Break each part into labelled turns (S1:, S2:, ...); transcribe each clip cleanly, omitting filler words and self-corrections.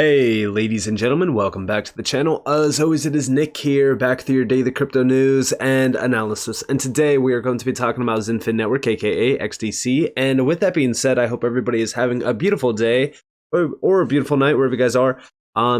S1: Hey, ladies and gentlemen, welcome back to the channel. As always, it is Nick here, back with your daily crypto news and analysis. And today we are going to be talking about Xinfin Network, aka XDC. And with that being said, I hope everybody is having a beautiful day or a beautiful night, wherever you guys are.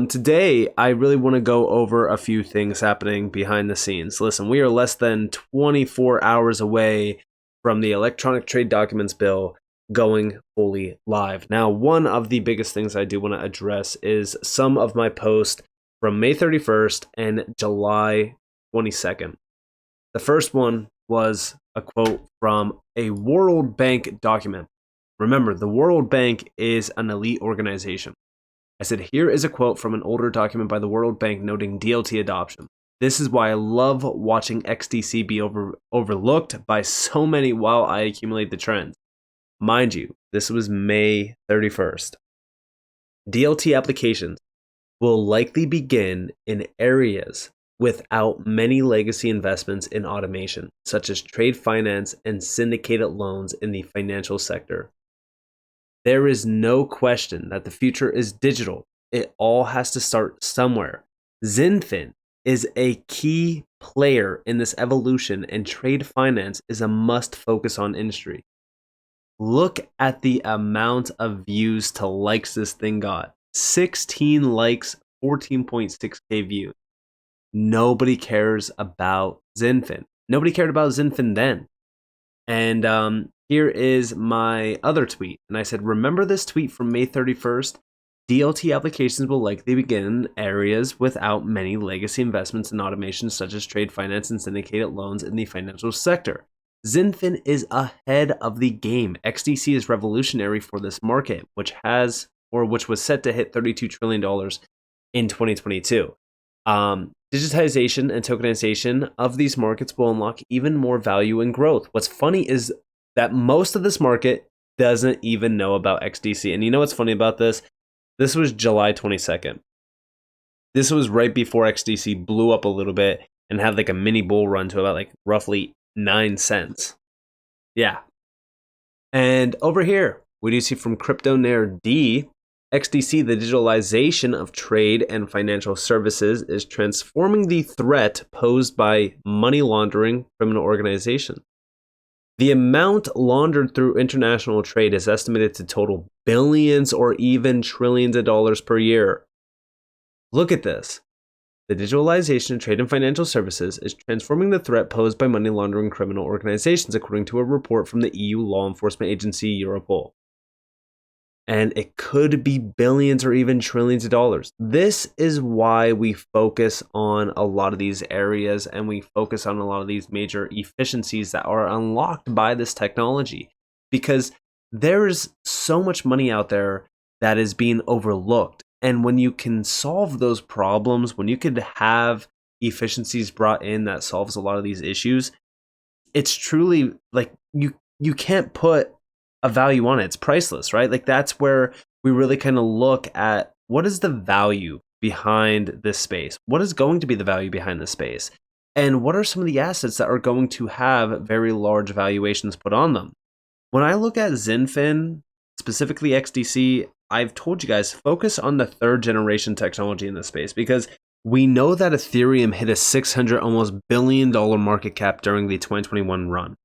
S1: Today, I really want to go over a few things happening behind the scenes. Listen, we are less than 24 hours away from the electronic trade documents bill going fully live. Now, one of the biggest things I do want to address is some of my posts from May 31st and July 22nd. The first one was a quote from a World Bank document. Remember, the World Bank is an elite organization. I said, here is a quote from an older document by the World Bank noting DLT adoption. This is why I love watching XDC be overlooked by so many while I accumulate the trends. Mind you, this was May 31st. DLT applications will likely begin in areas without many legacy investments in automation, such as trade finance and syndicated loans in the financial sector. There is no question that the future is digital. It all has to start somewhere. Xinfin is a key player in this evolution, and trade finance is a must focus on industry. Look at the amount of views to likes this thing got. 16 likes, 14.6k views. Nobody cares about Xinfin. Nobody cared about Xinfin then. And here is my other tweet. And I said, remember this tweet from May 31st? DLT applications will likely begin in areas without many legacy investments in automation, such as trade finance and syndicated loans in the financial sector. Xinfin is ahead of the game. XDC is revolutionary for this market, which was set to hit $32 trillion in 2022. Digitization and tokenization of these markets will unlock even more value and growth. What's funny is that most of this market doesn't even know about XDC. And you know what's funny about this? This was July 22nd. This was right before XDC blew up a little bit and had like a mini bull run to about like roughly 9 cents. Yeah. And over here, we do see from Crypto Nair D, XDC, the digitalization of trade and financial services, is transforming the threat posed by money laundering criminal organizations. The amount laundered through international trade is estimated to total billions or even trillions of dollars per year. Look at this. The digitalization of trade and financial services is transforming the threat posed by money laundering criminal organizations, according to a report from the EU law enforcement agency Europol. And it could be billions or even trillions of dollars. This is why we focus on a lot of these areas and we focus on a lot of these major efficiencies that are unlocked by this technology, because there is so much money out there that is being overlooked. And when you can solve those problems, when you could have efficiencies brought in that solves a lot of these issues, it's truly like you can't put a value on it. It's priceless, right? Like that's where we really kind of look at what is the value behind this space? What is going to be the value behind this space? And what are some of the assets that are going to have very large valuations put on them? When I look at Xinfin, specifically XDC, I've told you guys, focus on the third generation technology in this space, because we know that Ethereum hit a $600 almost billion market cap during the 2021 run.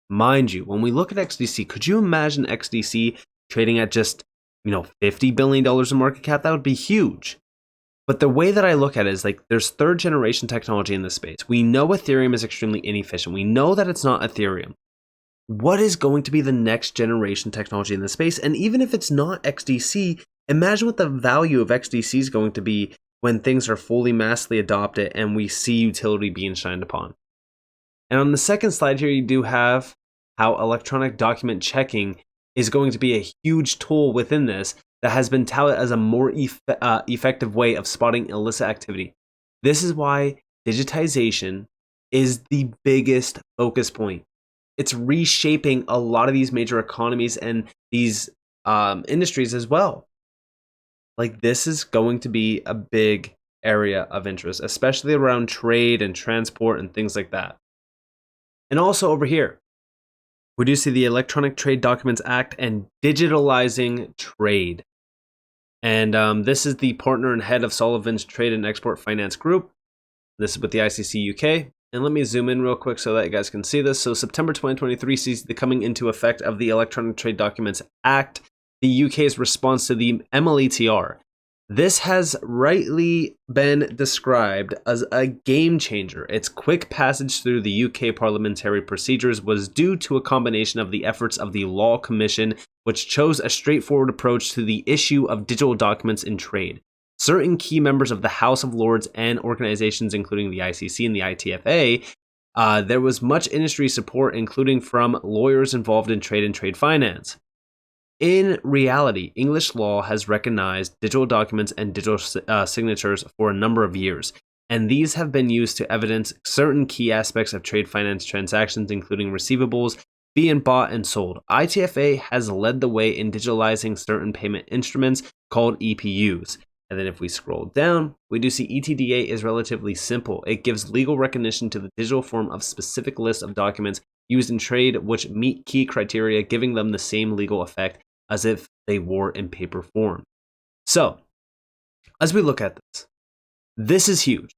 S1: Mind you, when we look at XDC, could you imagine XDC trading at just, $50 billion in market cap? That would be huge. But the way that I look at it is like there's third generation technology in this space. We know Ethereum is extremely inefficient. We know that it's not Ethereum. What is going to be the next generation technology in this space? And even if it's not XDC, imagine what the value of XDC is going to be when things are fully massively adopted and we see utility being shined upon. And on the second slide here, you do have how electronic document checking is going to be a huge tool within this that has been touted as a more effective way of spotting illicit activity. This is why digitization is the biggest focus point. It's reshaping a lot of these major economies and these industries as well. Like this is going to be a big area of interest, especially around trade and transport and things like that. And also over here, we do see the Electronic Trade Documents Act and digitalizing trade. And this is the partner and head of Sullivan's Trade and Export Finance Group. This is with the ICC UK. And let me zoom in real quick so that you guys can see this. So September 2023 sees the coming into effect of the Electronic Trade Documents Act, the UK's response to the MLETR. This has rightly been described as a game changer. Its quick passage through the UK parliamentary procedures was due to a combination of the efforts of the Law Commission, which chose a straightforward approach to the issue of digital documents in trade. Certain key members of the House of Lords and organizations, including the ICC and the ITFA, there was much industry support, including from lawyers involved in trade and trade finance. In reality, English law has recognized digital documents and digital signatures for a number of years, and these have been used to evidence certain key aspects of trade finance transactions, including receivables being bought and sold. ITFA has led the way in digitalizing certain payment instruments called EPUs. And then if we scroll down, we do see ETDA is relatively simple. It gives legal recognition to the digital form of specific list of documents used in trade which meet key criteria, giving them the same legal effect as if they were in paper form. So, as we look at this is huge.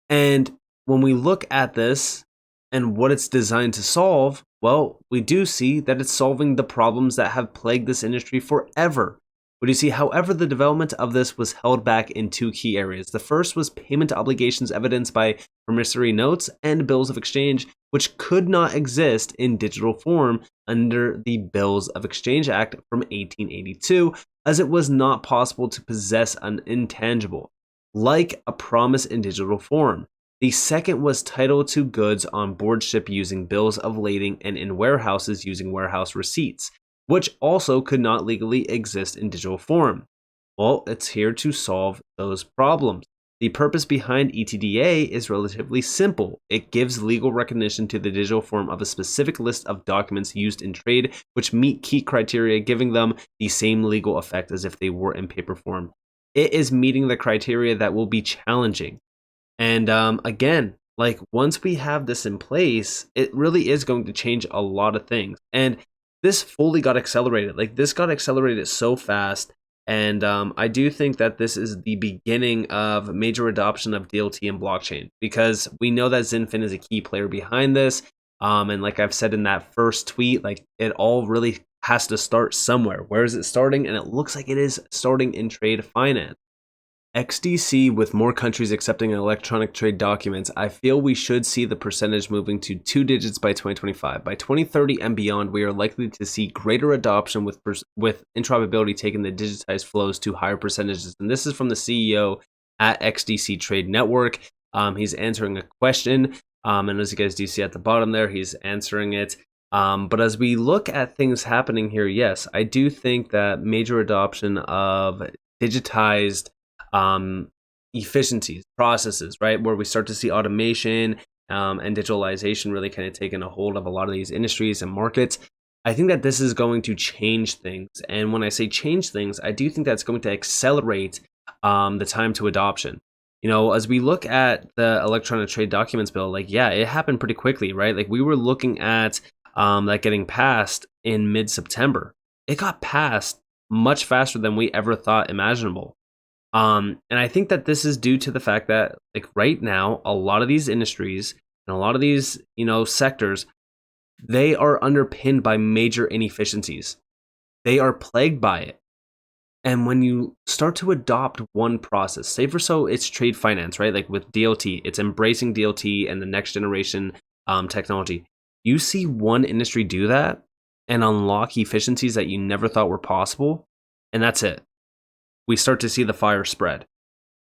S1: And when we look at this and what it's designed to solve, well, we do see that it's solving the problems that have plagued this industry forever. We do see, however, the development of this was held back in two key areas. The first was payment obligations evidenced by promissory notes and bills of exchange, which could not exist in digital form under the Bills of Exchange Act from 1882, as it was not possible to possess an intangible, like a promise in digital form. The second was title to goods on board ship using bills of lading and in warehouses using warehouse receipts, which also could not legally exist in digital form. Well, it's here to solve those problems. The purpose behind ETDA is relatively simple. It gives legal recognition to the digital form of a specific list of documents used in trade which meet key criteria, giving them the same legal effect as if they were in paper form. It is meeting the criteria that will be challenging. And again, like once we have this in place, it really is going to change a lot of things. And this fully got accelerated. Like this got accelerated so fast. And I do think that this is the beginning of major adoption of DLT and blockchain, because we know that Xinfin is a key player behind this. And like I've said in that first tweet, like it all really has to start somewhere. Where is it starting? And it looks like it is starting in trade finance. XDC, with more countries accepting electronic trade documents, I feel we should see the percentage moving to 2 digits by 2025. By 2030 and beyond, we are likely to see greater adoption with interoperability taking the digitized flows to higher percentages. And this is from the CEO at XDC Trade Network. He's answering a question, and as you guys do see at the bottom there, he's answering it. But as we look at things happening here, yes, I do think that major adoption of digitized efficiencies, processes, right, where we start to see automation and digitalization really kind of taking a hold of a lot of these industries and markets. I think that this is going to change things. And when I say change things, I do think that's going to accelerate the time to adoption. You know, as we look at the electronic trade documents bill, like, yeah, it happened pretty quickly, right? Like we were looking at that getting passed in mid-September. It got passed much faster than we ever thought imaginable. And I think that this is due to the fact that, like right now, a lot of these industries and a lot of these, sectors, they are underpinned by major inefficiencies. They are plagued by it. And when you start to adopt one process, say for so it's trade finance, right? Like with DLT, it's embracing DLT and the next generation technology. You see one industry do that and unlock efficiencies that you never thought were possible, and that's it. We start to see the fire spread.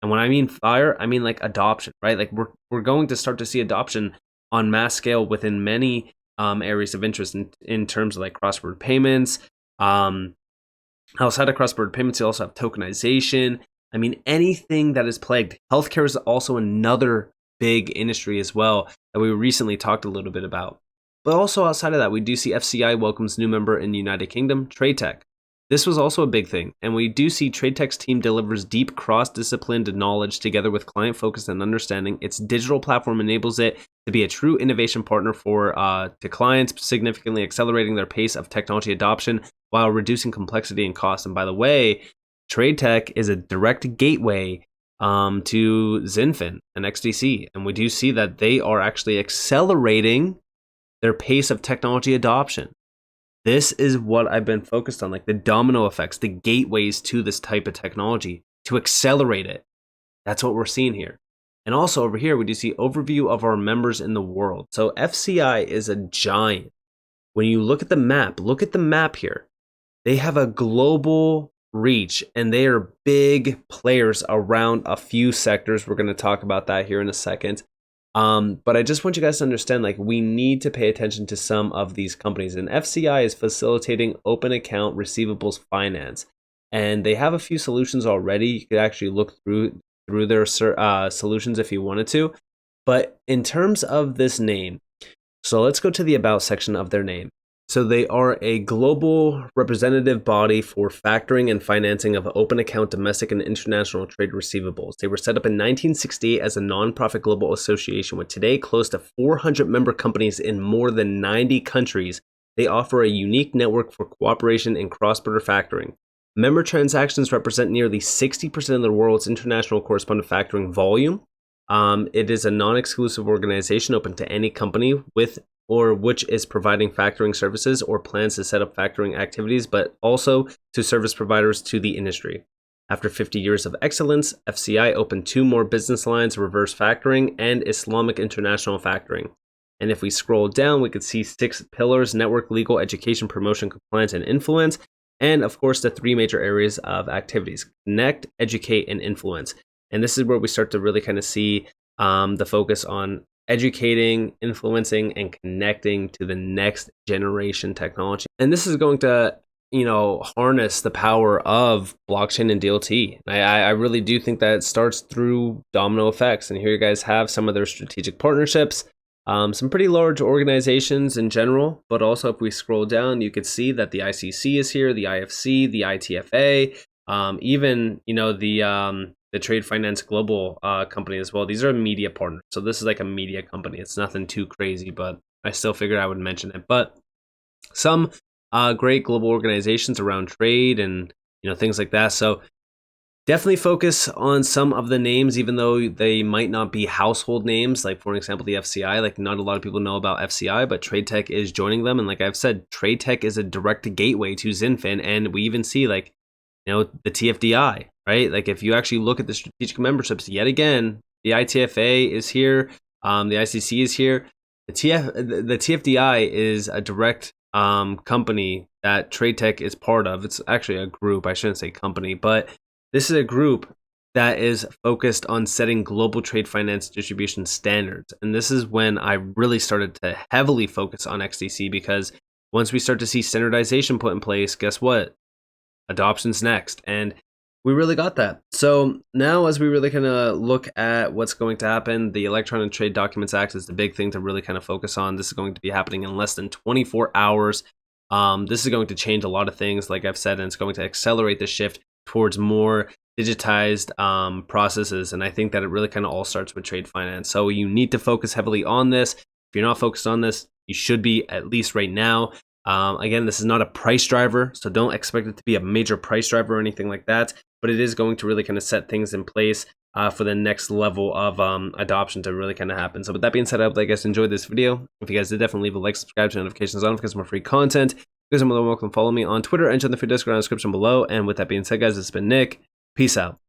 S1: And when I mean fire, I mean like adoption, right? Like we're going to start to see adoption on mass scale within many areas of interest in terms of like cross-border payments. Outside of cross-border payments, you also have tokenization. I mean, anything that is plagued. Healthcare is also another big industry as well that we recently talked a little bit about. But also outside of that, we do see FCI welcomes new member in the United Kingdom, TradeTech. This was also a big thing, and we do see TradeTech's team delivers deep cross-disciplined knowledge together with client focus and understanding. Its digital platform enables it to be a true innovation partner to clients, significantly accelerating their pace of technology adoption while reducing complexity and cost. And by the way, TradeTech is a direct gateway to Xinfin and XDC. And we do see that they are actually accelerating their pace of technology adoption. This is what I've been focused on, like the domino effects, the gateways to this type of technology to accelerate it. That's what we're seeing here. And also over here, we do see overview of our members in the world. So FCI is a giant. When you look at the map here. They have a global reach and they are big players around a few sectors. We're going to talk about that here in a second. But I just want you guys to understand, like, we need to pay attention to some of these companies. And FCI is facilitating open account receivables finance. And they have a few solutions already. You could actually look through their solutions if you wanted to. But in terms of this name, so let's go to the about section of their name. So they are a global representative body for factoring and financing of open account domestic and international trade receivables. They were set up in 1968 as a nonprofit global association with today close to 400 member companies in more than 90 countries. They offer a unique network for cooperation in cross-border factoring. Member transactions represent nearly 60% of the world's international correspondent factoring volume. It is a non-exclusive organization open to any company with or which is providing factoring services or plans to set up factoring activities, but also to service providers to the industry. After 50 years of excellence, FCI opened 2 more business lines, reverse factoring and Islamic international factoring. And if we scroll down, we could see 6 pillars: network, legal, education, promotion, compliance, and influence. And of course, the 3 major areas of activities: connect, educate, and influence. And this is where we start to really kind of see the focus on educating, influencing, and connecting to the next generation technology. And this is going to, harness the power of blockchain and DLT. I really do think that it starts through domino effects. And here you guys have some of their strategic partnerships, some pretty large organizations in general, but also if we scroll down, you could see that the ICC is here, the IFC, the ITFA, even, the Trade Finance Global company as well. These are media partners. So this is like a media company. It's nothing too crazy, but I still figured I would mention it. But some great global organizations around trade and things like that. So definitely focus on some of the names, even though they might not be household names. Like, for example, the FCI. Like, not a lot of people know about FCI, but TradeTech is joining them. And like I've said, TradeTech is a direct gateway to Xinfin. And we even see the TFDI, right? Like, if you actually look at the strategic memberships, yet again, the ITFA is here, the ICC is here. The TFDI is a direct company that TradeTech is part of. It's actually a group. I shouldn't say company, but this is a group that is focused on setting global trade finance distribution standards. And this is when I really started to heavily focus on XDC, because once we start to see standardization put in place, guess what? Adoption's next. And we really got that. So now, as we really kind of look at what's going to happen, the Electronic Trade Documents Act is the big thing to really kind of focus on. This is going to be happening in less than 24 hours. This is going to change a lot of things, like I've said, and it's going to accelerate the shift towards more digitized processes. And I think that it really kind of all starts with trade finance. So you need to focus heavily on this. If you're not focused on this, you should be, at least right now. Again, this is not a price driver, so don't expect it to be a major price driver or anything like that, but it is going to really kind of set things in place for the next level of adoption to really kind of happen. So with that being said, I hope that you guys enjoyed this video. If you guys did, definitely leave a like, subscribe, turn notifications on because more free content. You guys are more than welcome to follow me on Twitter and check the free Discord in the description below. And with that being said, guys, it's been Nick. Peace out.